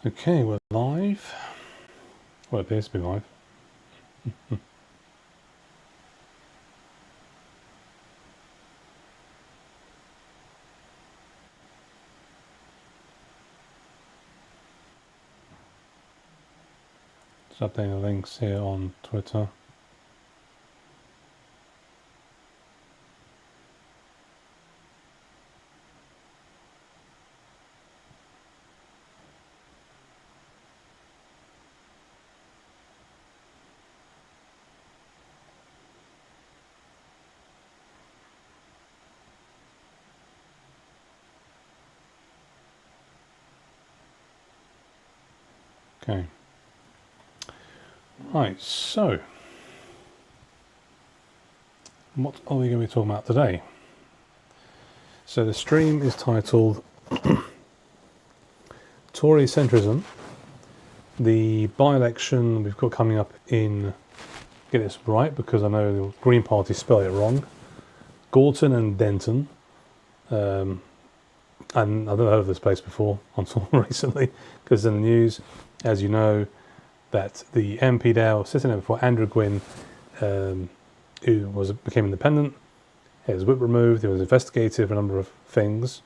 Okay, we're live. Well, it appears to be live. Just updating the links here on Twitter. Okay. Right, so what are we going to be talking about today? So the stream is titled Tory Centrism, the by-election we've got coming up in, get this right because I know the Green Party spelled it wrong, Gorton and Denton. And I've never heard of this place before until recently because in the news, as you know, that the MP there was sitting there before Andrew Gwynn, who became independent. He had his whip removed. He was investigated for a number of things.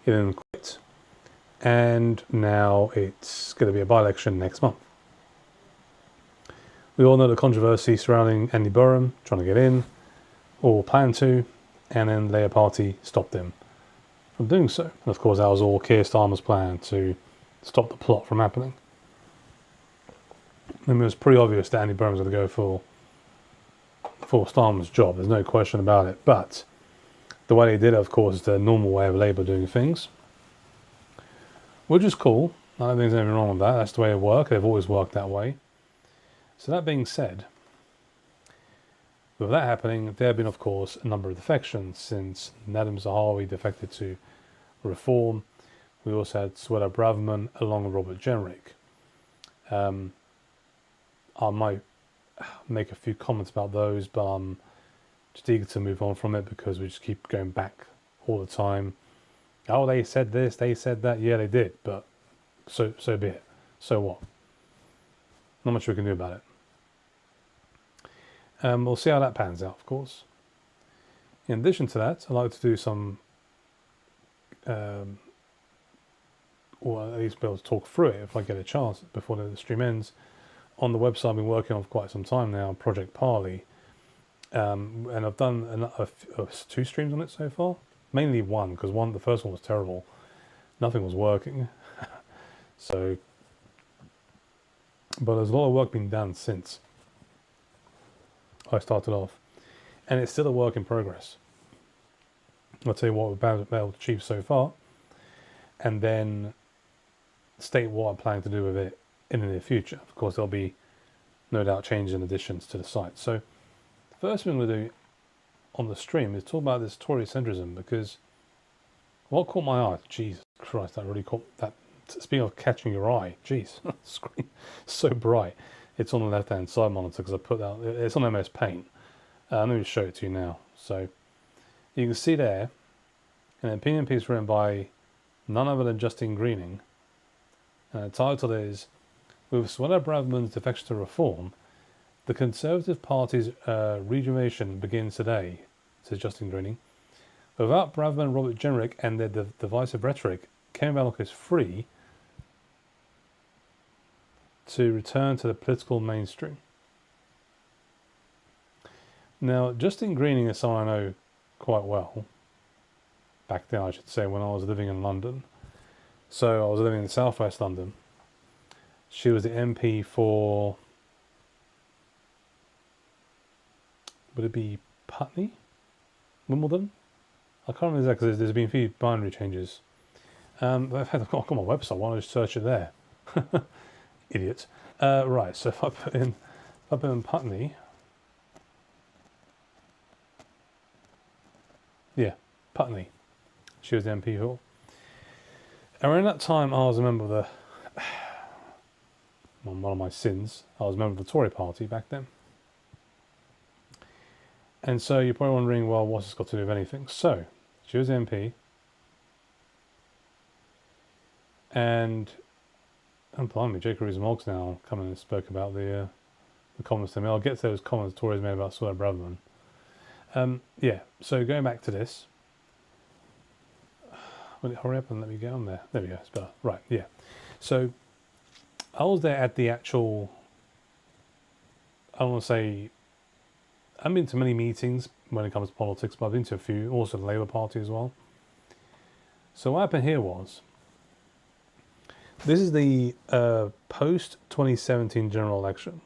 He then quit, and now it's going to be a by-election next month. We all know the controversy surrounding Andy Burnham trying to get in, or plan to, and then the Labour Party stopped him from doing so. And of course, that was all Keir Starmer's plan to stop the plot from happening. I mean, it was pretty obvious that Andy Burnham was going to go for Starmer's job. There's no question about it. But the way they did it, of course, is the normal way of Labour doing things, which is cool. I don't think there's anything wrong with that. That's the way it works. They've always worked that way. So that being said, with that happening, there have been, of course, a number of defections since Nadhim Zahawi defected to Reform. We also had Suella Braverman along with Robert Jenrick. I might make a few comments about those, but I'm just eager to move on from it because we just keep going back all the time. Oh, they said this, they said that. Yeah, they did, but so be it. So what? Not much we can do about it. We'll see how that pans out, of course. In addition to that, I'd like to do some, or at least be able to talk through it if I get a chance before the stream ends, on the website I've been working on for quite some time now, Project Parley. And I've done 2 streams on it so far. Mainly one, because the first one was terrible. Nothing was working. But there's a lot of work being done since I started off. And it's still a work in progress. I'll tell you what we've been able to achieve so far. And then state what I'm planning to do with it in the near future. Of course, there'll be no doubt changes and additions to the site. So the first thing we'll do on the stream is talk about this Tory centrism, because what caught my eye, Jesus Christ, that really caught that. Speaking of catching your eye, jeez, screen so bright. It's on the left-hand side monitor because I put that. It's on MS Paint. Let me just show it to you now. So you can see there an opinion piece written by none other than Justine Greening. And the title is, "With Suella Braverman's defection to Reform, the Conservative Party's rejuvenation begins today," says Justine Greening. "Without Braverman, Robert Jenrick and their divisive rhetoric, Ken Ballock is free to return to the political mainstream." Now, Justine Greening is someone I know quite well. Back then, I should say, when I was living in London. So I was living in southwest London. She was the MP for, would it be Putney? Wimbledon? I can't remember exactly because there's been a few binary changes. I've got my website, why don't I just search it there? Idiot. Right, so if I put in Putney, yeah, Putney. She was the MP for. Around that time, I was a member of the, one of my sins, I was a member of the Tory party back then. And so you're probably wondering, well, what's this got to do with anything? So, she was MP, and And blimey, Jacob Rees-Mogg now come and spoke about the comments to me. I'll get to those comments Tory's made about Sir Braverman. Yeah, so going back to this. Will it hurry up and let me get on there? There we go, it's better. Right, yeah. So I was there at the actual, I don't want to say, I've been to many meetings when it comes to politics, but I've been to a few, also the Labour Party as well. So what happened here was, this is the post-2017 general election.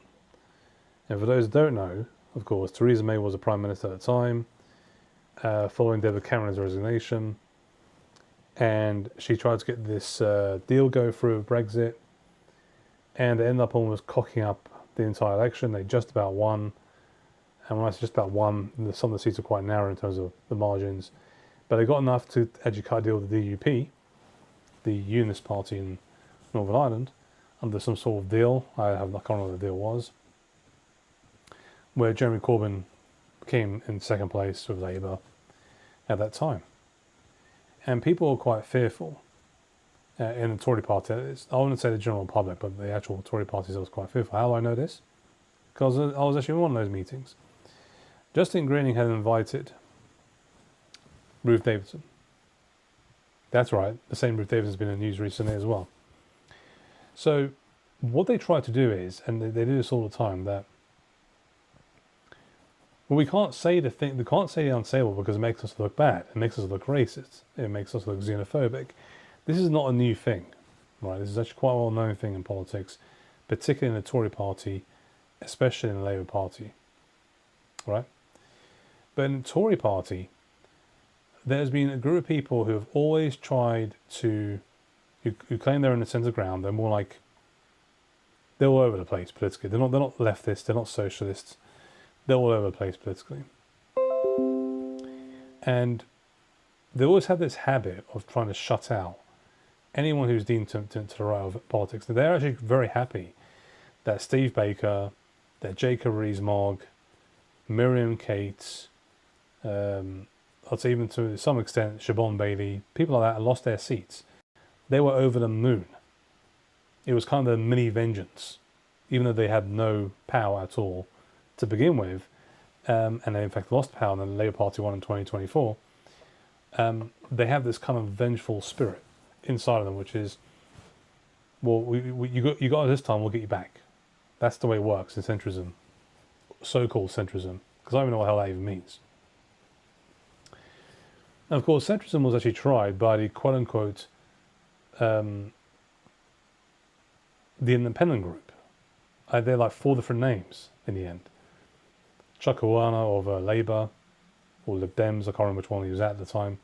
And for those who don't know, of course, Theresa May was the Prime Minister at the time, following David Cameron's resignation. And she tried to get this deal go through with Brexit. And they ended up almost cocking up the entire election. They just about won. And when I say just about won, some of the seats are quite narrow in terms of the margins. But they got enough to actually cut a deal with the DUP, the Unionist Party in Northern Ireland, under some sort of deal. I can't remember what the deal was. Where Jeremy Corbyn came in second place with Labour at that time. And people were quite fearful in the Tory party. I wouldn't say the general public, but the actual Tory party was quite fearful. How do I know this? Because I was actually in one of those meetings. Justin Greening had invited Ruth Davidson. That's right, the same Ruth Davidson's been in the news recently as well. So what they try to do is, and they do this all the time, that well, we can't say the unsayable because it makes us look bad. It makes us look racist. It makes us look xenophobic. This is not a new thing, right? This is actually quite a well-known thing in politics, particularly in the Tory party, especially in the Labour Party, right? But in the Tory party, there's been a group of people who have always tried to, who claim they're in the centre ground. They're more like, they're all over the place politically. They're not leftists. They're not socialists. They're all over the place politically. And they always have this habit of trying to shut out anyone who's deemed to the right of politics. They're actually very happy that Steve Baker, that Jacob Rees-Mogg, Miriam Cates, I'd say even to some extent Siobhan Bailey, people like that lost their seats. They were over the moon. It was kind of a mini vengeance, even though they had no power at all to begin with, and they in fact lost power and the Labour Party won in 2024, they have this kind of vengeful spirit inside of them, which is, well, you got us this time, we'll get you back. That's the way it works in centrism, so-called centrism, because I don't even know what the hell that even means. And of course, centrism was actually tried by the quote-unquote the independent group. They're like 4 different names in the end. Chukawana of Labour, or Lib Dems, I can't remember which one he was at the time.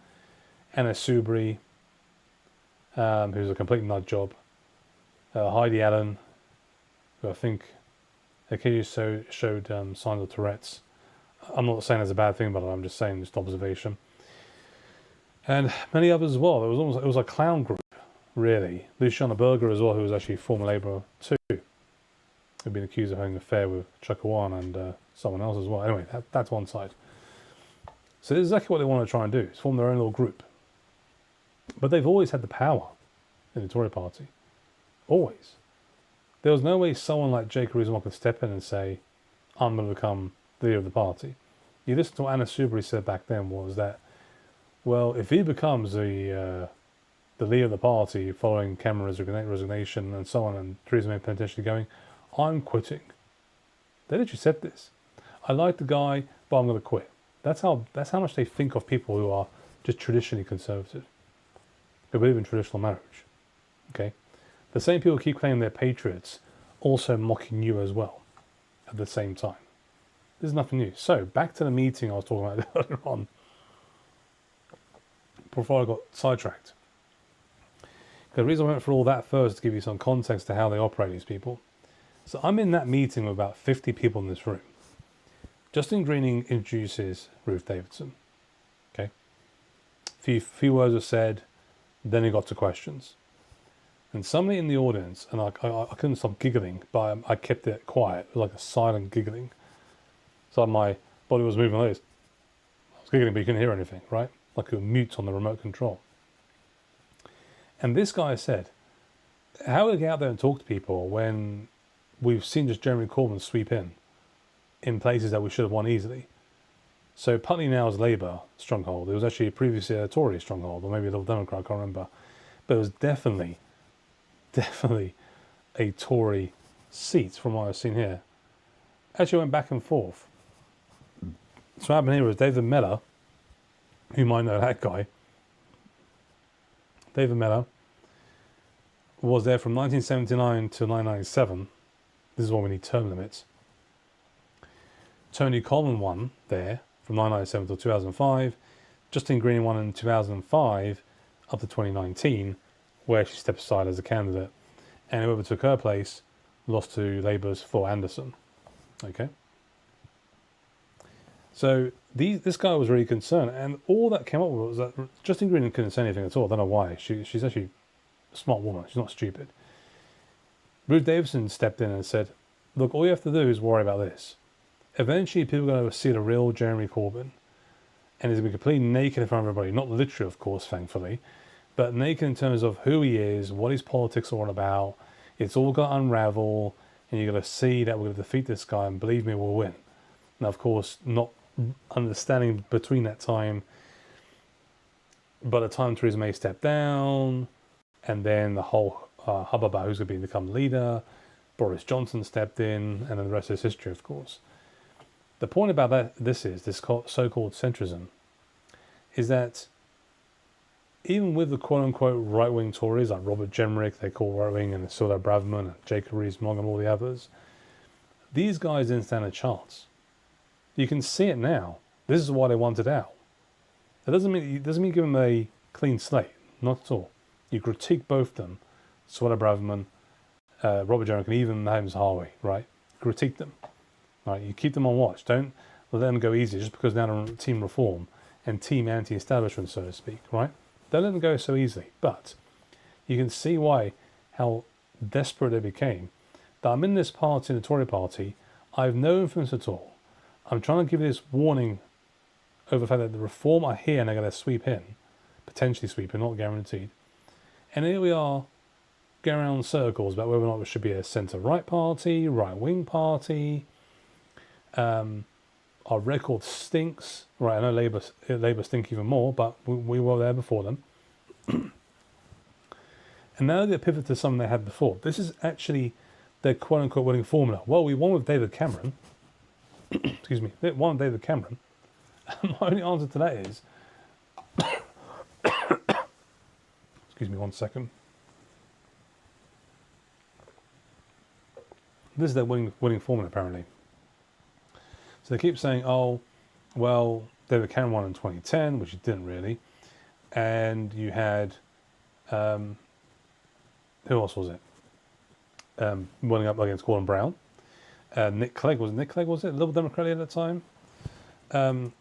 Anna Soubry, who's a complete nut job. Heidi Allen, who I think occasionally showed signs of Tourette's. I'm not saying that's a bad thing, but I'm just saying just observation. And many others as well. It was a clown group, really. Luciana Berger as well, who was actually former Labourer too, who'd been accused of having an affair with Chukawana and someone else as well. Anyway, that's one side. So this is exactly what they want to try and do, is form their own little group. But they've always had the power in the Tory party. Always. There was no way someone like Jacob Rees-Mogg could step in and say, I'm going to become the leader of the party. You listen to what Anna Soubry said back then was that, well, if he becomes the leader of the party following Cameron's resignation and so on, and Theresa May potentially going, I'm quitting. They literally said this. I like the guy, but I'm going to quit. That's how much they think of people who are just traditionally conservative, who believe in traditional marriage. Okay, the same people who keep claiming they're patriots, also mocking you as well, at the same time. This is nothing new. So back to the meeting I was talking about earlier on, before I got sidetracked. The reason I went for all that first is to give you some context to how they operate, these people. So I'm in that meeting with about 50 people in this room. Justin Greening introduces Ruth Davidson. Okay. Few words were said, then he got to questions. And somebody in the audience, and I couldn't stop giggling, but I kept it quiet. It was like a silent giggling. So my body was moving like this. I was giggling, but you couldn't hear anything, right? Like you were mute on the remote control. And this guy said, how do we get out there and talk to people when we've seen just Jeremy Corbyn sweep in places that we should have won easily? So Putney now is Labour stronghold. It was actually previously a Tory stronghold, or maybe a Liberal Democrat, I can't remember. But it was definitely a Tory seat from what I've seen here. Actually went back and forth. So what happened here was David Mellor, who might know that guy. David Mellor was there from 1979 to 1997. This is why we need term limits. Tony Coleman won there from 1997 to 2005. Justine Green won in 2005 up to 2019, where she stepped aside as a candidate. And whoever took her place lost to Labour's Phil Anderson. Okay. So this guy was really concerned, and all that came up with was that Justine Green couldn't say anything at all. I don't know why. She's actually a smart woman. She's not stupid. Ruth Davidson stepped in and said, look, all you have to do is worry about this. Eventually, people are going to see the real Jeremy Corbyn, and he's going to be completely naked in front of everybody. Not literally, of course, thankfully, but naked in terms of who he is, what his politics are all about. It's all going to unravel, and you're going to see that we're going to defeat this guy, and believe me, we'll win. Now, of course, not understanding between that time, by the time Theresa May stepped down, and then the whole hubbub about who's going to become leader, Boris Johnson stepped in, and then the rest is history, of course. The point about this so-called centrism, is that even with the quote-unquote right-wing Tories, like Robert Jenrick, they call right-wing, and Cyril Braverman, and Jacob Rees-Mogg, and all the others, these guys didn't stand a chance. You can see it now. This is why they wanted out. It doesn't mean give them a clean slate. Not at all. You critique both of them, Cyril Braverman, Robert Jenrick, and even James Harvey, right? Critique them. Right? You keep them on watch. Don't let them go easy just because they're on team reform and team anti-establishment, so to speak, right? Don't let them go so easily. But you can see how desperate they became. That I'm in this party, the Tory party, I have no influence at all. I'm trying to give this warning over the fact that the reform I hear and they're going to sweep in, potentially sweep in, not guaranteed. And here we are going around in circles about whether or not it should be a centre-right party, right-wing party. Our record stinks. Right, I know Labour stink even more, but we were there before them. And now they pivot to something they had before. This is actually their quote-unquote winning formula. Well, we won with David Cameron. Excuse me. They won with David Cameron. My only answer to that is... Excuse me 1 second. This is their winning formula, apparently. So they keep saying, oh, well, David Cameron won in 2010, which he didn't really. And you had... who else was it? Winning up against Gordon Brown. Nick Clegg, was it? Liberal Democrat at that time? I'm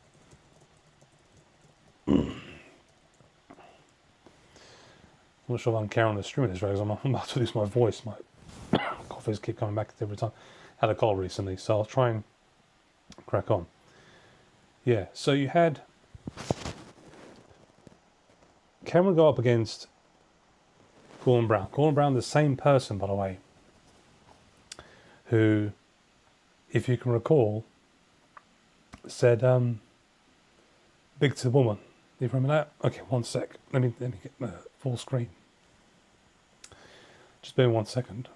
not sure if I'm carrying on the stream of this, right? Because I'm about to lose my voice. My coughs keep coming back every time. I had a cold recently, so I'll try and crack on. Yeah, so you had Cameron go up against Gordon Brown. Gordon Brown, the same person, by the way, who, if you can recall, said, big to the woman. Do you remember that? Okay, 1 sec. Let me get the full screen. Just bear 1 second.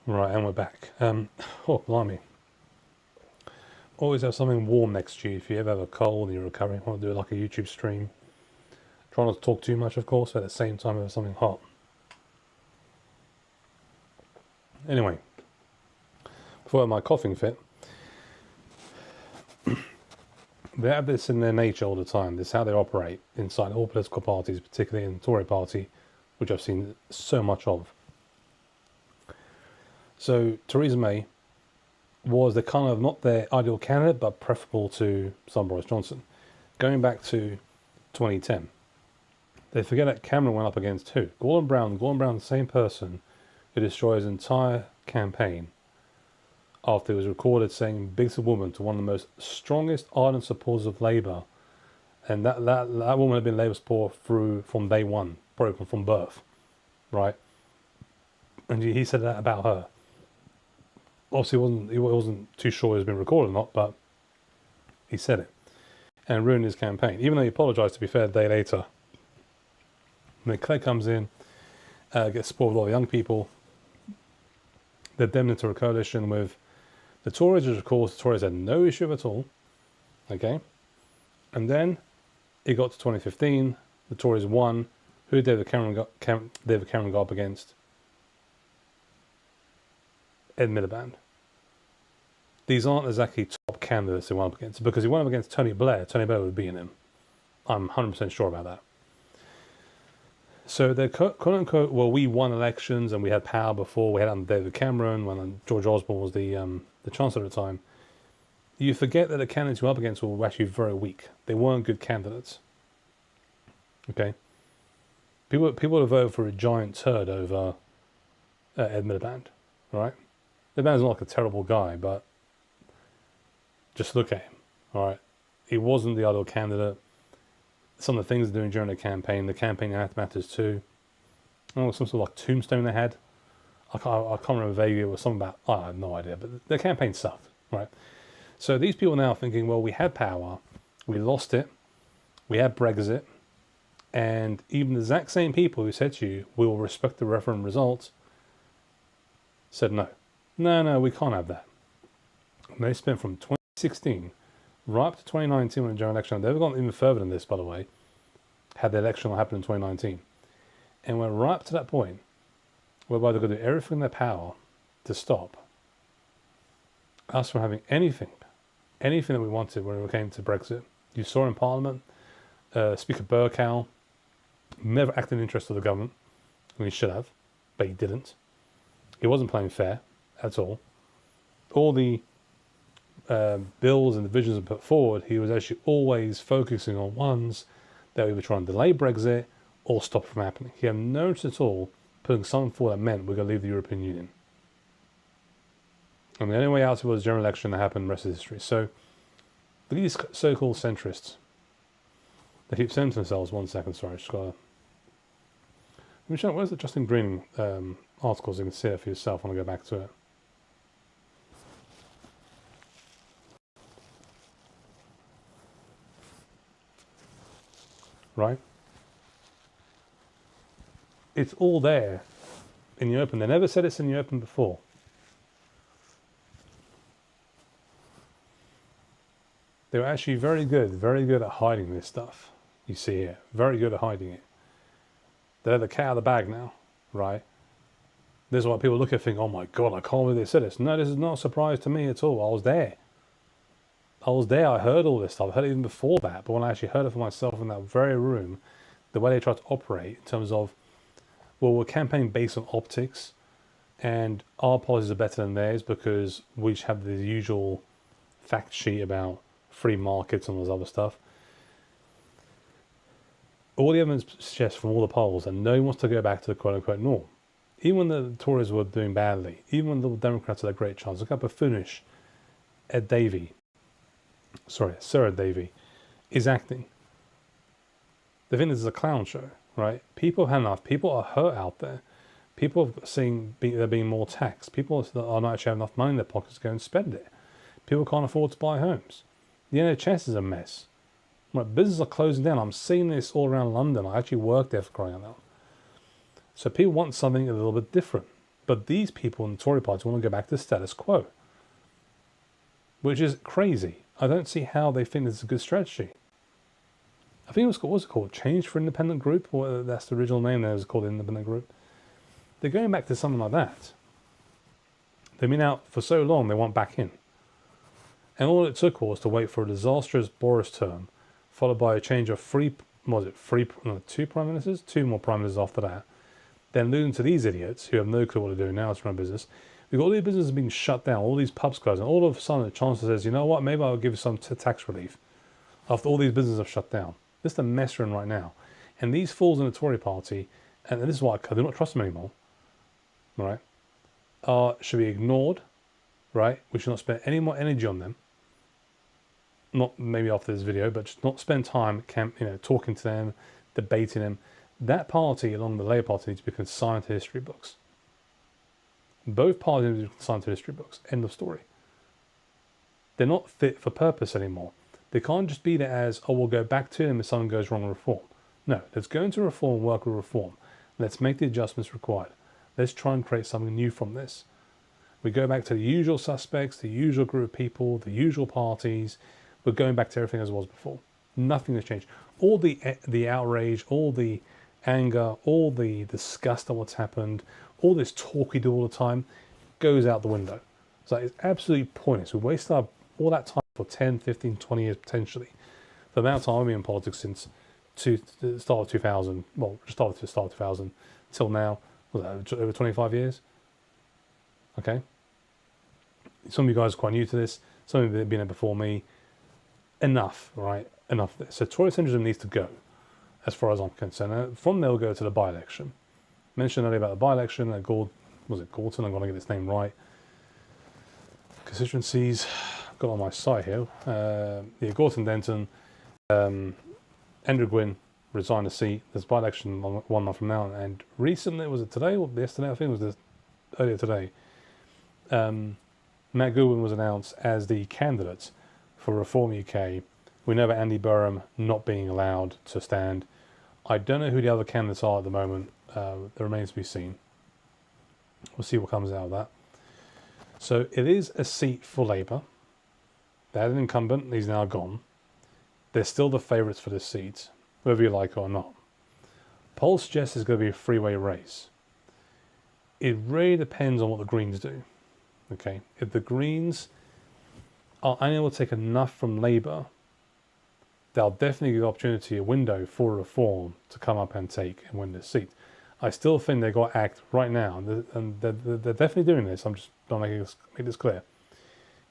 Right, and we're back. Oh, blimey. Always have something warm next to you if you ever have a cold and you're recovering. Want to do like a YouTube stream. Try not to talk too much, of course, but at the same time have something hot. Anyway, before my coughing fit, they have this in their nature all the time. This is how they operate inside all political parties, particularly in the Tory party, which I've seen so much of. So Theresa May was the kind of not their ideal candidate, but preferable to some Boris Johnson. Going back to 2010, they forget that Cameron went up against who? Gordon Brown. Gordon Brown, the same person who destroyed his entire campaign after he was recorded saying "biggest woman" to one of the most strongest, ardent supporters of Labour, and that woman had been Labour support from day one, probably from birth, right? And he said that about her. Obviously, he wasn't too sure it was being recorded or not, but he said it, and ruined his campaign. Even though he apologised, to be fair, a day later. When Claire comes in, gets support with a lot of young people. They're them into a coalition with the Tories, which of course the Tories had no issue with at all. Okay, and then it got to 2015. The Tories won. Who David Cameron got up against? Ed Miliband. These aren't exactly top candidates he went up against, because he went up against Tony Blair. Tony Blair would have beaten him. I'm 100% sure about that. So they're quote unquote, well, we won elections and we had power before. We had under David Cameron when George Osborne was the chancellor at the time. You forget that the candidates who were up against were actually very weak. They weren't good candidates. Okay, people would vote for a giant turd over Ed Miliband, right? Miliband's not like a terrible guy, but just look at him. All right, he wasn't the ideal candidate. Some of the things they're doing during the campaign matters too. I don't know, some sort of like tombstone they had. I can't remember vaguely. It was something about, I have no idea, but the campaign sucked, right? So these people now are thinking, well, we had power, we lost it, we had Brexit, and even the exact same people who said to you, we will respect the referendum results, said no. No, we can't have that. And they spent from 2016 right up to 2019 when the general election, they've gone even further than this, by the way, had the election happen in 2019. And went right up to that point, whereby they're going to do everything in their power to stop us from having anything that we wanted when it came to Brexit. You saw in Parliament, Speaker Burkow never acted in the interest of the government, and he should have, but he didn't. He wasn't playing fair at all. All the bills and the visions he put forward, he was actually always focusing on ones that we were trying to delay Brexit or stop from happening. He had no interest at all putting something forward that meant we're going to leave the European Union. And the only way out was the general election that happened, the rest of history. So these so-called centrists, they keep saying to themselves, one second, sorry, just got to... Let me show, where's the Justin Green articles? You can see it for yourself when I go back to it. Right? It's all there in the open. They never said it's in the open before. They were actually very good at hiding this stuff. You see here, very good at hiding it. They're the cat out of the bag now, right? This is why people look at it and think, oh my God, I can't believe they said this. No, this is not a surprise to me at all. I was there. I heard all this stuff. I heard it even before that. But when I actually heard it for myself in that very room, the way they tried to operate in terms of, well, we're campaigning based on optics and our policies are better than theirs because we just have the usual fact sheet about free markets and all this other stuff. All the evidence suggests from all the polls that no one wants to go back to the quote-unquote norm. Even when the Tories were doing badly, even when the Democrats had a great chance, look how buffoonish Sir Ed Davey is acting. They think this is a clown show, right? People have had enough. People are hurt out there. People are seeing they're being more taxed. People are not actually having enough money in their pockets to go and spend it. People can't afford to buy homes. The NHS is a mess. Right, businesses are closing down. I'm seeing this all around London. I actually work there, for crying out loud. So people want something a little bit different. But these people in the Tory party want to go back to the status quo. which is crazy. I don't see how they think this is a good strategy. I think it was called, what's it called? Change for Independent Group? Or that's the original name there, it was called Independent Group. They're going back to something like that. They've been out for so long, they want back in. And all it took was to wait for a disastrous Boris term, followed by a change of two prime ministers? Two more prime ministers after that. Then losing to these idiots who have no clue what they're doing now to run a business. We've got all these businesses being shut down, all these pubs closed, and all of a sudden the Chancellor says, you know what, maybe I'll give some tax relief after all these businesses have shut down. This is the mess we're in right now. And these fools in the Tory party, and this is why I do not trust them anymore, right, should be ignored, right? We should not spend any more energy on them. Not maybe after this video, but just not spend time talking to them, debating them. That party, along with the Labour Party, needs to be consigned to history books. Both parties need to be consigned to history books. End of story. They're not fit for purpose anymore. They can't just be there as, oh, we'll go back to them if something goes wrong in reform. No, let's go into reform, work with reform. Let's make the adjustments required. Let's try and create something new from this. We go back to the usual suspects, the usual group of people, the usual parties. We're going back to everything as it was before. Nothing has changed. All the outrage, all the anger, all the disgust at what's happened, all this talk we do all the time goes out the window. So it's absolutely pointless. We wasted all that time for 10, 15, 20 years potentially. The amount of time I've been in politics since the start of 2000, well, just start of 2000 till now, was that over 25 years? Okay. Some of you guys are quite new to this. Some of you have been there before me. Enough, right? Enough of this. So Tory centrism needs to go, as far as I'm concerned. Now, from there, we'll go to the by-election. Mentioned earlier about the by-election at Gorton? I'm going to get this name right. Constituencies. I've got on my site here. Gorton, Denton. Andrew Gwynn resigned the seat. There's by-election 1 month from now. And recently, was it today or yesterday? I think it was earlier today. Matt Goodwin was announced as the candidate for Reform UK. We know about Andy Burham not being allowed to stand. I don't know who the other candidates are at the moment. That remains to be seen. We'll see what comes out of that. So it is a seat for Labour. They had an incumbent, he's now gone. They're still the favourites for this seat, whether you like it or not. Polls suggest it's going to be a three-way race. It really depends on what the Greens do. Okay, if the Greens are unable to take enough from Labour, they'll definitely give the opportunity, a window for reform to come up and take and win this seat. I still think they've got to act right now, and they're definitely doing this. I'm just going to make this clear.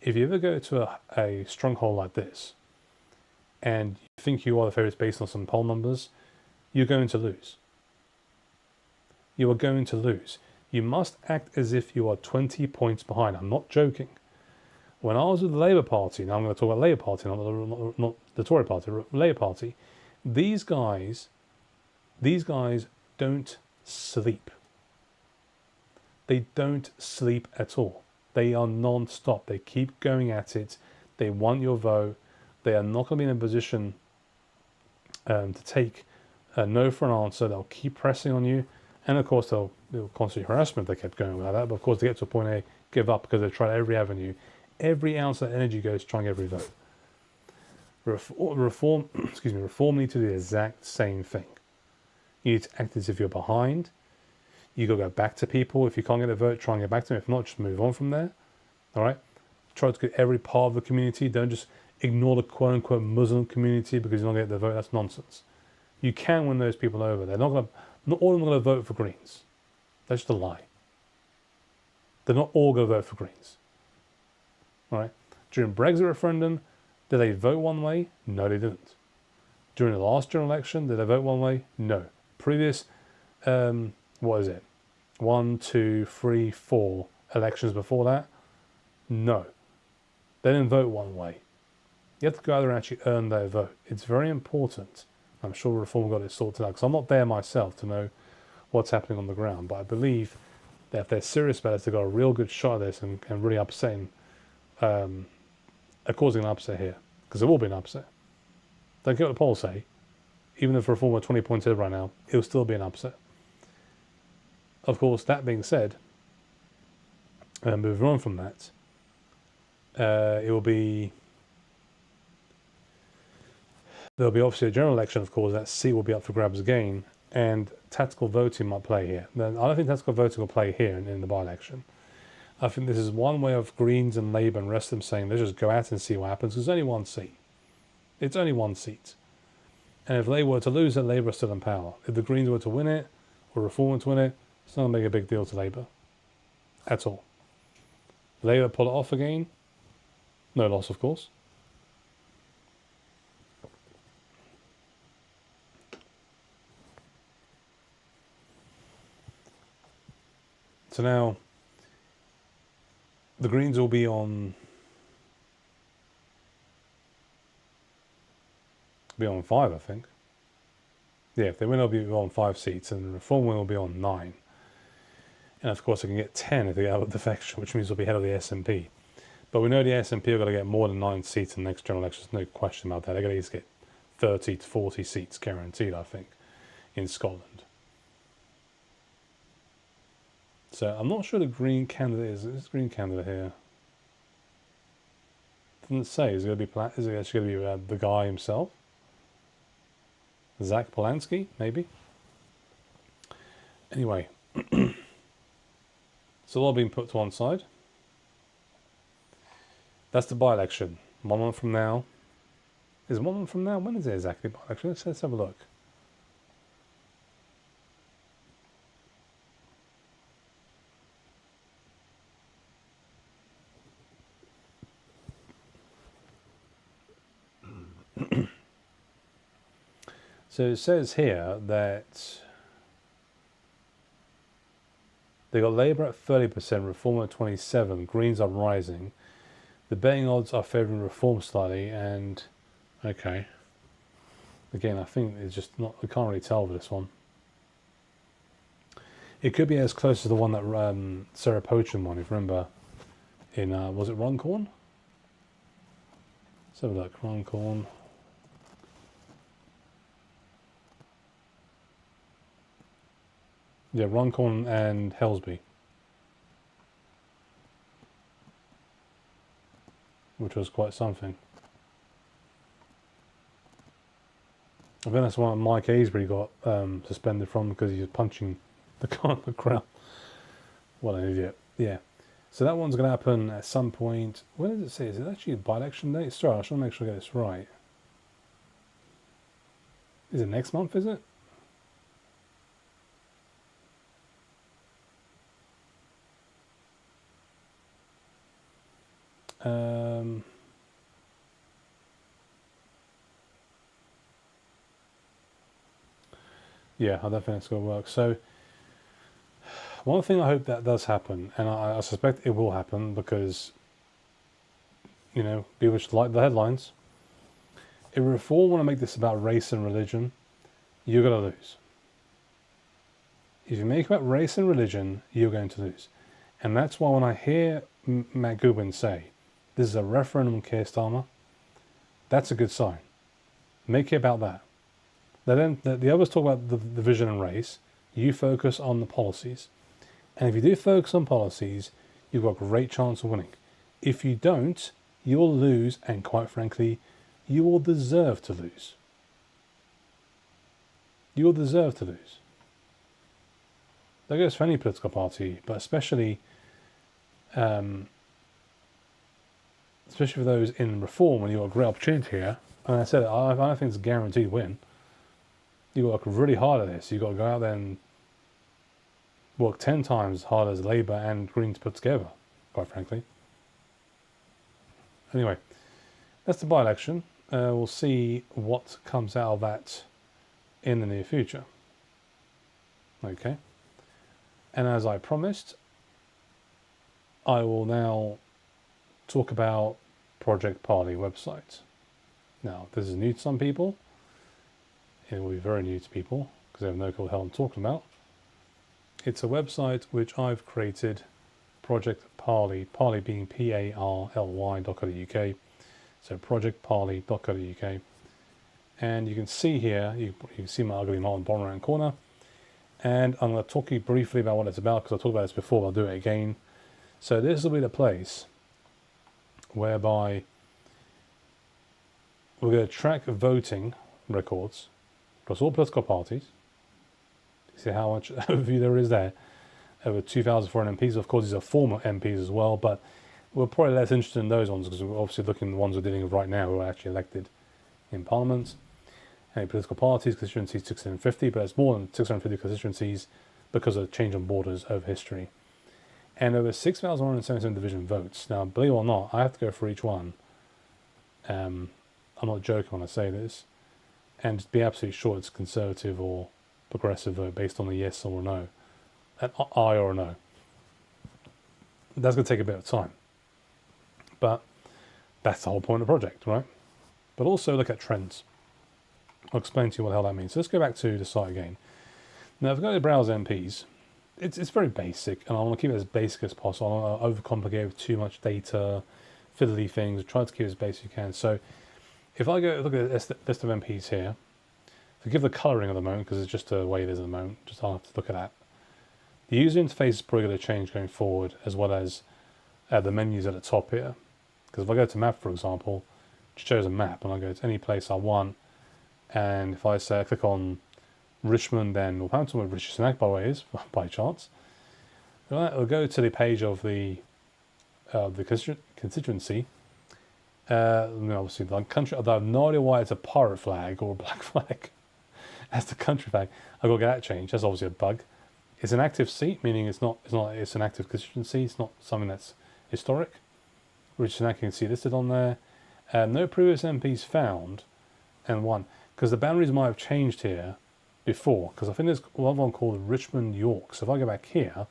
If you ever go to a stronghold like this, and you think you are the favourites based on some poll numbers, you're going to lose. You are going to lose. You must act as if you are 20 points behind. I'm not joking. When I was with the Labour Party, now I'm going to talk about Labour Party, not the Tory Party, Labour Party, these guys don't sleep. They don't sleep at all. They are non-stop. They keep going at it. They want your vote. They are not going to be in a position to take a no for an answer. They'll keep pressing on you. And of course, they'll constantly harass them if they kept going like that. But of course, they get to a point they give up because they've tried every avenue. Every ounce of energy goes to trying every vote. Reform need to do the exact same thing. You need to act as if you're behind. You got to go back to people. If you can't get a vote, try and get back to them. If not, just move on from there. All right? Try to get every part of the community. Don't just ignore the quote-unquote Muslim community because you're not going to get the vote. That's nonsense. You can win those people over. Not all of them are going to vote for Greens. That's just a lie. They're not all going to vote for Greens. All right? During Brexit referendum, did they vote one way? No, they didn't. During the last general election, did they vote one way? No. Previous, 1, 2, 3, 4 elections before that? No. They didn't vote one way. You have to go out there and actually earn their vote. It's very important. I'm sure Reform got it sorted out because I'm not there myself to know what's happening on the ground. But I believe that if they're serious about it, they've got a real good shot at this and really upsetting, causing an upset here. Because there will be an upset. Don't care what the polls say. Even if Reform were 20 points ahead right now, it will still be an upset. Of course, that being said, moving on from that, It will be... There'll be obviously a general election, of course. That seat will be up for grabs again, and tactical voting might play here. Then I don't think tactical voting will play here in the by-election. I think this is one way of Greens and Labour and the rest of them saying let's just go out and see what happens. There's only one seat. It's only one seat. And if they were to lose it, Labour are still in power. If the Greens were to win it, or Reform were to win it, it's not going to make a big deal to Labour. At all. Labour pull it off again. No loss, of course. So now, the Greens will be on 5, I think. Yeah, if they win, they'll be on 5 seats, and the Reform win will be on 9. And of course, they can get 10 if they get out of defection, which means they'll be ahead of the SNP. But we know the SNP are going to get more than 9 seats in the next general election. There's no question about that. They're going to at least get 30 to 40 seats guaranteed, I think, in Scotland. So I'm not sure the Green candidate is. Is Green candidate here? Doesn't say. Is it going to be? Is it actually going to be the guy himself? Zach Polanski, maybe. Anyway, so all being put to one side. That's the by-election. 1 month from now. Is it 1 month from now? When is it exactly by-election? Let's have a look. So it says here that they got Labour at 30%, Reform at 27%, Greens are rising. The betting odds are favouring Reform slightly, and okay. Again, I think it's just not. We can't really tell with this one. It could be as close as the one that Sarah Pocham won. If you remember, in was it Runcorn? Let's have a look. Runcorn. Yeah, Runcorn and Helsby, which was quite something. I think that's one Mike Aisbury got suspended from because he was punching the guy on the ground. What an idiot. Yeah. So that one's going to happen at some point. When does it say? Is it actually a by-election date? Sorry, I should make sure I get this right. Is it next month, is it? Yeah, I don't think it's going to work. So, one thing I hope that does happen, and I suspect it will happen because, you know, people should like the headlines. If Reform want to make this about race and religion, you're going to lose. If you make it about race and religion, you're going to lose. And that's why when I hear Matt Goodwin say, this is a referendum on Keir Starmer, that's a good sign. Make it about that. Then the others talk about the division and race. You focus on the policies. And if you do focus on policies, you've got a great chance of winning. If you don't, you'll lose, and quite frankly, you will deserve to lose. You will deserve to lose. That goes for any political party, but especially for those in Reform, when you've got a great opportunity here. And I said, I don't think it's a guaranteed win. You've got to work really hard at this. You've got to go out there and work 10 times as hard as Labour and Greens put together, quite frankly. Anyway, that's the by-election. We'll see what comes out of that in the near future. Okay. And as I promised, I will now talk about Project Parley website. Now, this is new to some people. It will be very new to people because they have no clue what the hell I'm talking about. It's a website which I've created, Project Parley, Parley being parly.co.uk. So projectparley.co.uk. And you can see here, you can see my ugly mole in the bottom right corner. And I'm going to talk to you briefly about what it's about because I talked about this before, I'll do it again. So this will be the place whereby we're going to track voting records across all political parties. You see how much overview there is there? Over 2,400 MPs. Of course, these are former MPs as well, but we're probably less interested in those ones because we're obviously looking at the ones we're dealing with right now who are actually elected in Parliament. Any political parties, constituencies 650, but it's more than 650 constituencies because of the change on borders over history. And over 6,177 division votes. Now, believe it or not, I have to go for each one. I'm not joking when I say this. And just be absolutely sure it's conservative or progressive vote based on a yes or a no. An aye or a no. That's going to take a bit of time. But that's the whole point of the project, right? But also look at trends. I'll explain to you what the hell that means. So let's go back to the site again. Now, if I go to browse MPs, it's very basic, and I want to keep it as basic as possible. I don't want to overcomplicate with too much data, fiddly things. Try to keep it as basic as you can. So if I go look at the list of MPs here, forgive the colouring at the moment because it's just the way it is at the moment. Just I'll have to look at that. The user interface is probably going to change going forward, as well as the menus at the top here. Because if I go to map, for example, it shows a map, and I go to any place I want. And if I say I click on Richmond, then Northampton, where Rishi Sunak, by the way, is by chance, it'll go to the page of the constituency. Obviously, the country. Although I have no idea why it's a pirate flag or a black flag as the country flag. I've got to get that changed. That's obviously a bug. It's an active seat, meaning it's an active constituency. It's not something that's historic. Rishi Sunak, you can see listed on there. No previous MPs found, and one. Because the boundaries might have changed here before, because I think there's one called Richmond York. So if I go back here,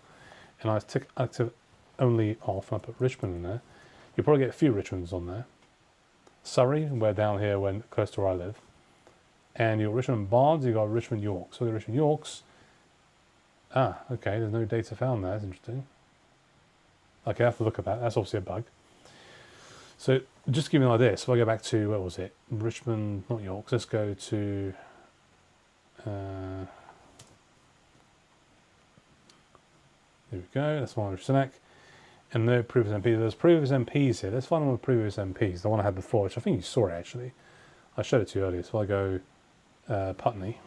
and I tick active only off, and I put Richmond in there, you'll probably get a few Richmonds on there. Surrey, we're down here when close to where I live. And you've got Richmond Barnes, you've got Richmond York. So the Richmond Yorks, okay, there's no data found there, that's interesting. Okay, I have to look at that, that's obviously a bug. So just to give you an idea, so if I go back to, where was it? Richmond, not York, let's go to, there we go, that's one Rishi Sunak. And no previous MPs, there's previous MPs here. Let's find one of the previous MPs, the one I had before, which I think you saw it actually. I showed it to you earlier, so I go Putney.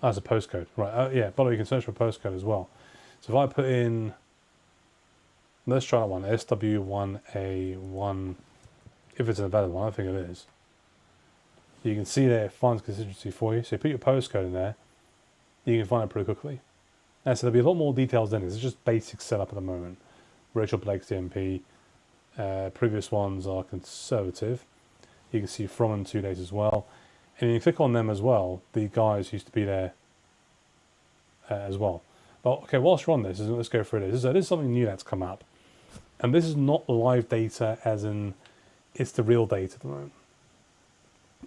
That's a postcode, right, yeah, by the way, you can search for a postcode as well. So if I put in, let's try that one, SW1A1, if it's a valid one, I think it is. You can see there it finds constituency for you. So you put your postcode in there, you can find it pretty quickly. And so there'll be a lot more details than this. It's just basic setup at the moment. Rachel Blake's the MP. Previous ones are conservative. You can see from and to days as well. And you click on them as well. The guys used to be there as well. But okay, whilst you're on this, let's go through this. This is something new that's come up. And this is not live data as in it's the real data at the moment.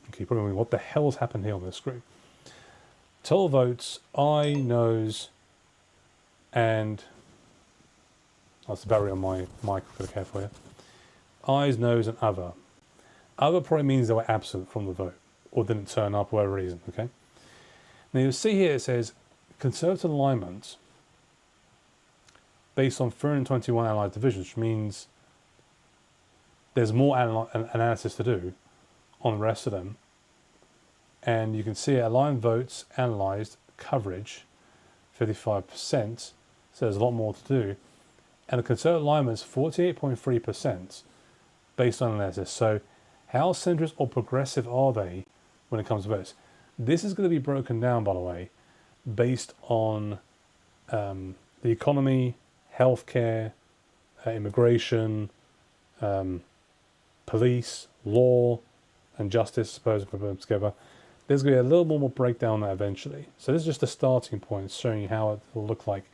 Okay, you're probably wondering what the hell's happened here on this screen. Total votes, I, noes, and that's the battery on my mic, I've got to care for you. Ayes, noes, and other. Other probably means they were absent from the vote or didn't turn up for whatever reason, okay? Now you'll see here it says conservative alignment based on 321 analysed divisions, which means there's more analysis to do on the rest of them. And you can see aligned votes, analysed, coverage, 55%, so there's a lot more to do. And the conservative alignment is 48.3% based on analysis. So how centrist or progressive are they when it comes to votes? This is going to be broken down, by the way, based on the economy, healthcare, immigration, police, law, and justice, I suppose, put them together. There's going to be a little more breakdown on that eventually. So this is just a starting point, showing you how it will look like,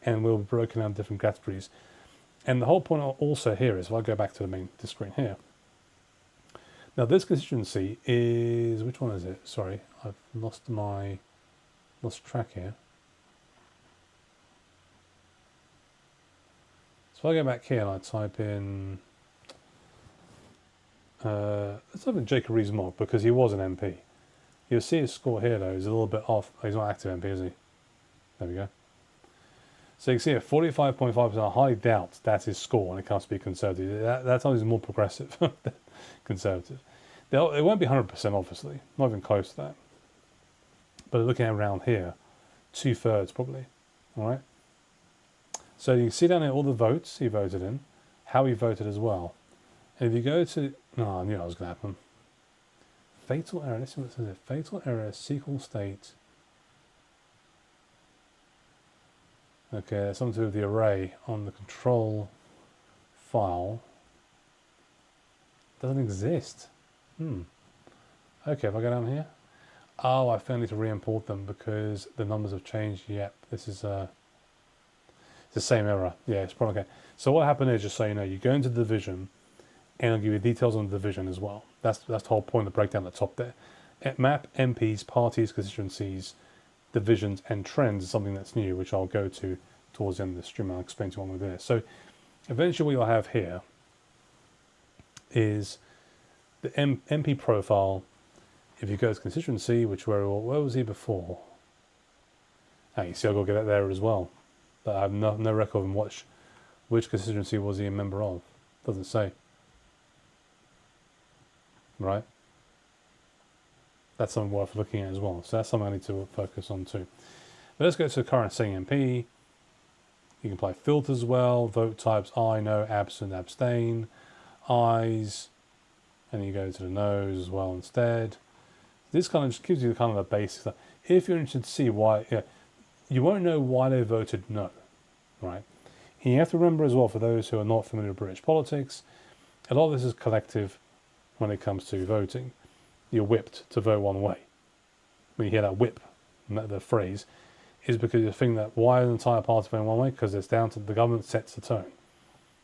and we'll be broken down different categories. And the whole point also here is, if I go back to the screen here. Now this constituency is, which one is it? Sorry, I've lost track here. So if I go back here and I type in, let's type in Jacob Rees-Mogg, because he was an MP. You'll see his score here though, is a little bit off. He's not active MP, is he? There we go. So you can see at 45.5%, I highly doubt that's his score when it comes to be conservative. That's always more progressive than conservative. It won't be 100%, obviously, not even close to that. But looking at around here, 2/3 probably. All right. So you can see down here all the votes he voted in, how he voted as well. And if you go to, no, I knew that was going to happen. Fatal error. Let's see what it says here. Fatal error. SQL state. Okay, there's something to do with the array on the control file. Doesn't exist. Okay, if I go down here. Oh, I found need to re-import them because the numbers have changed. Yep, this is it's the same error. Yeah, it's probably okay. So what happened is, just so you know, you go into the division and I'll give you details on the division as well. That's the whole point of the breakdown at the top there. Map, MPs, parties, constituencies, divisions, and trends is something that's new, which I'll go to towards the end of the stream. I'll explain to you what I'm doing. So eventually what you'll have here is the MP profile. If you go to constituency, where was he before? You see, I've got to get that there as well. But I have no record of which constituency was he a member of. Doesn't say. Right? That's something worth looking at as well. So that's something I need to focus on too. But let's go to current sitting MP. You can apply filters as well. Vote types: aye, no, absent, abstain, ayes, and you go to the no's as well instead. This kind of just gives you kind of the basic stuff. If you're interested to see why, you won't know why they voted no, right? And you have to remember as well, for those who are not familiar with British politics, a lot of this is collective when it comes to voting. You're whipped to vote one way. When you hear that whip, the phrase, is because you think that why is the entire party voting one way? Because it's down to the government sets the tone.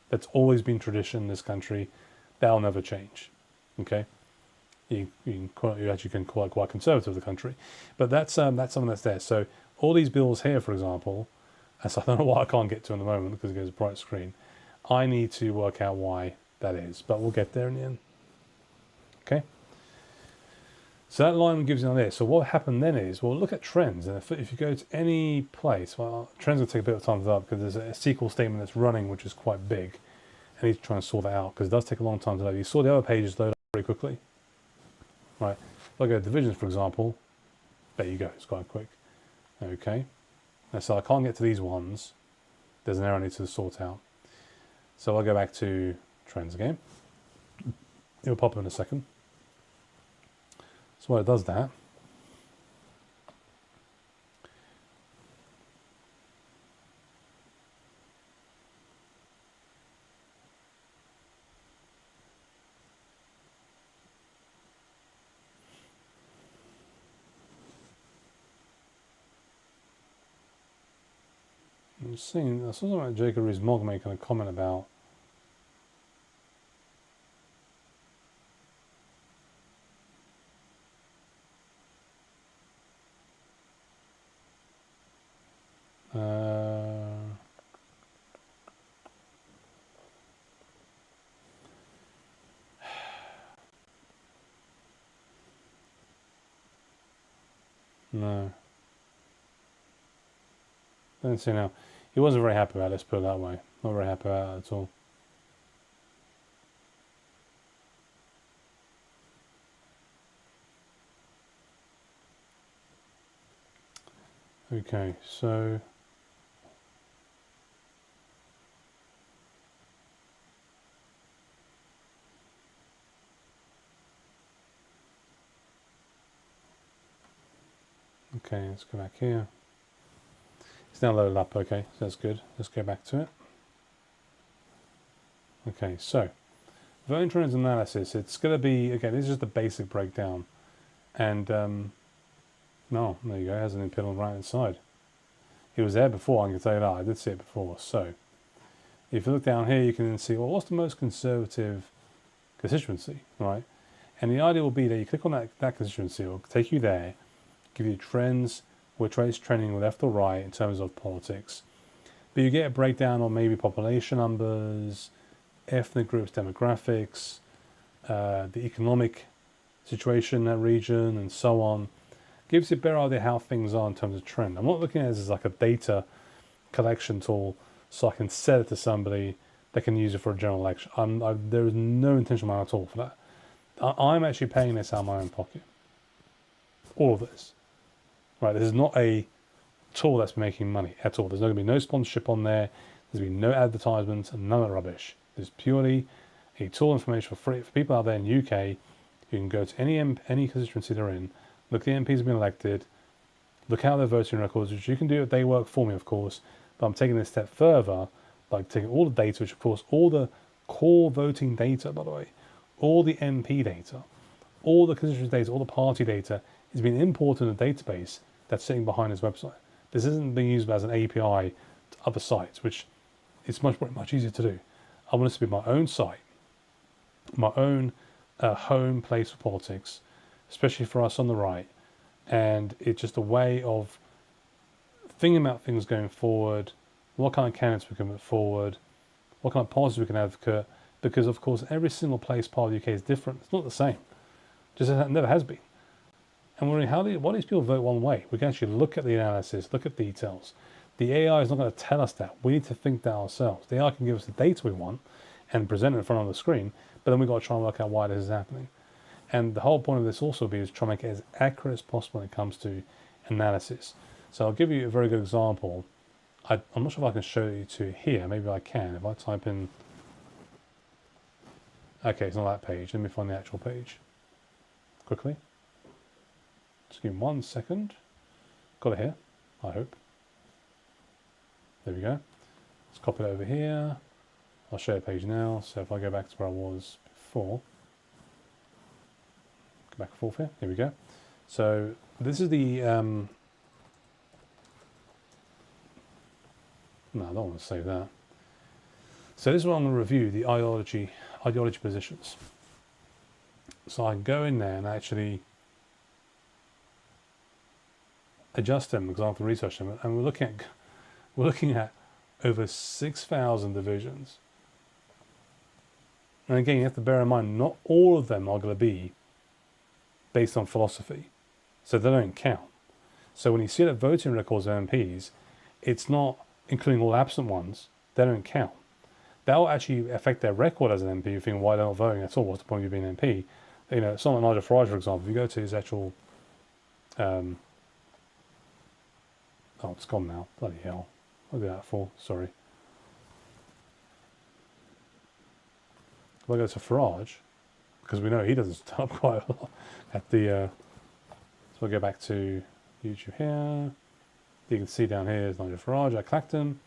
That's always been tradition in this country. That'll never change. Okay? You actually can call it quite conservative, the country. But that's something that's there. So all these bills here, for example, and so I don't know why I can't get to in the moment because it goes bright screen. I need to work out why that is, but we'll get there in the end. Okay? So that line gives you an idea. So what happened then is, well, look at trends. And if you go to any place, well, trends will take a bit of time to develop because there's a SQL statement that's running, which is quite big. I need to try and sort that out because it does take a long time to load. You saw the other pages load up pretty quickly. Right, if I go to divisions, for example, there you go, it's quite quick. Okay, now, so I can't get to these ones. There's an error I need to sort out. So I'll go back to trends again. It'll pop up in a second. So while it does that, I saw something about Jacob Rees-Mogg making a comment about no. Don't see now. He wasn't very happy about it, let's put it that way. Not very happy about it at all. Okay, so okay, let's go back here. It's now loaded up, okay, so that's good. Let's go back to it. Okay, so voting trends analysis, it's going to be, again, this is just the basic breakdown. And, no, there you go, it has an input on the right hand side. It was there before, I can tell you that, I did see it before. So, if you look down here, you can then see, well, what's the most conservative constituency, right? And the idea will be that you click on that constituency, it will take you there, give you trends, which way it's trending left or right in terms of politics. But you get a breakdown on maybe population numbers, ethnic groups, demographics, the economic situation in that region, and so on. Gives you a better idea how things are in terms of trend. I'm not looking at this as like a data collection tool so I can sell it to somebody that can use it for a general election. There is no intention at all for that. I'm actually paying this out of my own pocket. All of this. Right, this is not a tool that's making money at all. There's not going to be no sponsorship on there. There's going to be no advertisements and none of that rubbish. It's purely a tool information for free for people out there in the UK. You can go to any constituency they're in, look at the MPs who've been elected, look how their voting records, which you can do if they work for me, of course, but I'm taking this step further, like taking all the data, which of course, all the core voting data, by the way, all the MP data, all the constituency data, all the party data is being imported in a database that's sitting behind this website. This isn't being used as an API to other sites, which is much easier to do. I want this to be my own site, my own home place for politics, especially for us on the right. And it's just a way of thinking about things going forward, what kind of candidates we can put forward, what kind of policies we can advocate, because of course every single place part of the UK is different. It's not the same. Just as it never has been. And we're wondering, why do these people vote one way? We can actually look at the analysis, look at details. The AI is not going to tell us that. We need to think that ourselves. The AI can give us the data we want and present it in front of the screen, but then we've got to try and work out why this is happening. And the whole point of this also is try and make it as accurate as possible when it comes to analysis. So I'll give you a very good example. I'm not sure if I can show you to here. Maybe I can. If I type in... Okay, it's not that page. Let me find the actual page. Quickly. Just give me 1 second. Got it here, I hope. There we go. Let's copy it over here. I'll show you a page now. So if I go back to where I was before. Go back and forth here. Here we go. So this is the... No, I don't want to save that. So this is what I'm going to review, the ideology positions. So I can go in there and actually adjust them because I have to research them. And we're looking at over 6,000 divisions. And again, you have to bear in mind, not all of them are going to be based on philosophy. So they don't count. So when you see that voting records of MPs, it's not including all absent ones. They don't count. That'll actually affect their record as an MP. You think, why they're not voting at all? What's the point of you being an MP? You know, someone like Nigel Farage, for example, if you go to his actual... oh, it's gone now. Bloody hell. What did that for? Sorry. If I go to Farage, because we know he doesn't stop quite a lot at the... so I'll go back to YouTube here. You can see down here is Nigel Farage at Clacton.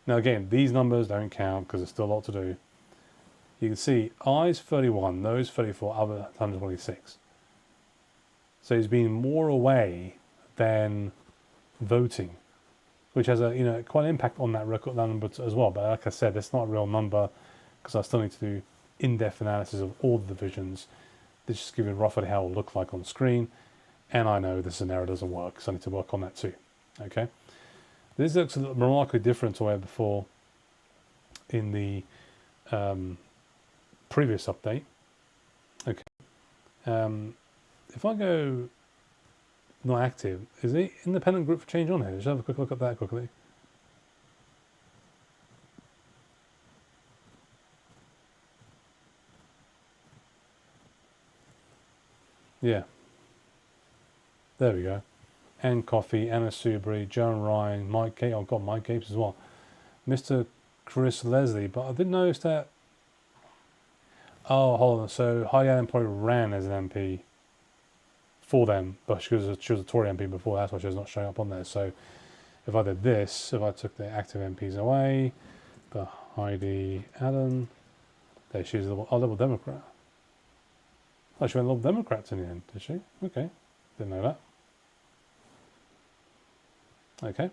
Now again, these numbers don't count because there's still a lot to do. You can see I's 31, no's 34, other 126. So he's been more away than voting, which has a quite an impact on that record number as well. But like I said, that's not a real number because I still need to do in-depth analysis of all the divisions. This just gives me roughly how it will look like on screen. And I know this scenario doesn't work, so I need to work on that too. Okay, this looks remarkably different to where before in the previous update. Okay, if I go not active, is the independent group for change on here? Just have a quick look at that quickly. Yeah, there we go. Anne Coffey, Anna Subry, Joan Ryan, Mike Gates. Oh God, Mike Gates as well. Mr. Chris Leslie, but I didn't notice that. Oh, hold on. So Heidi Allen probably ran as an MP for them, but she was a Tory MP before. That's why she was not showing up on there. So if I did this, if I took the active MPs away, but Heidi Allen, there she's a Liberal Democrat. Oh, she went Liberal Democrats in the end, did she? Okay, didn't know that. Okay,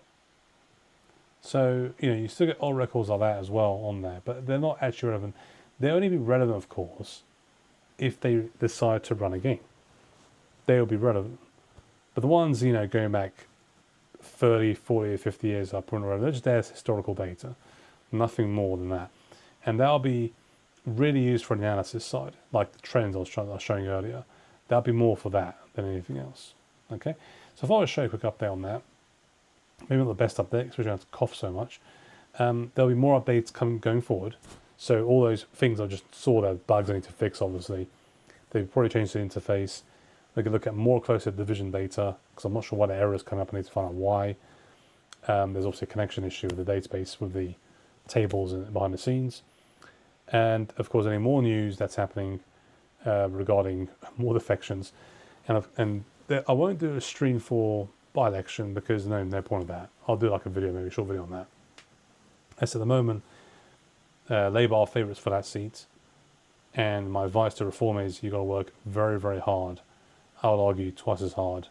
so you still get old records like that as well on there, but they're not actually relevant. They'll only be relevant, of course, if they decide to run again. They'll be relevant. But the ones going back 30, 40, 50 years are probably relevant. They're just there as historical data, nothing more than that, and that'll be really used for the analysis side, like the trends I was showing you earlier. That'll be more for that than anything else. Okay, so if I was to show you a quick update on that. maybe not the best update, especially not to cough so much. There'll be more updates going forward. So all those things I just saw that bugs I need to fix, obviously. They've probably changed the interface. We could look at more closer division data, because I'm not sure why the errors come up. I need to find out why. There's obviously a connection issue with the database, with the tables and behind the scenes. And of course, any more news that's happening regarding more defections. And I won't do a stream for by-election because no point of that. I'll do like a video, maybe a short video on that. As at the moment, Labour are favourites for that seat. And my advice to Reform is you've got to work very, very hard. I would argue twice as hard.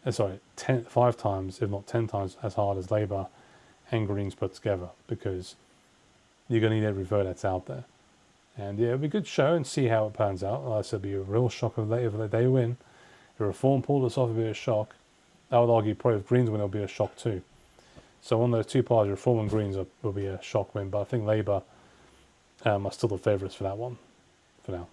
5 times, if not 10 times as hard as Labour and Greens put together, because you're going to need every vote that's out there. And yeah, it'll be a good show and see how it pans out. Like I said, it'll be a real shock if they win. If Reform pull this off, it'll be a shock. I would argue probably if Greens win, it'll be a shock too. So on those two parties, Reform and Greens will be a shock win. But I think Labour are still the favourites for that one, for now.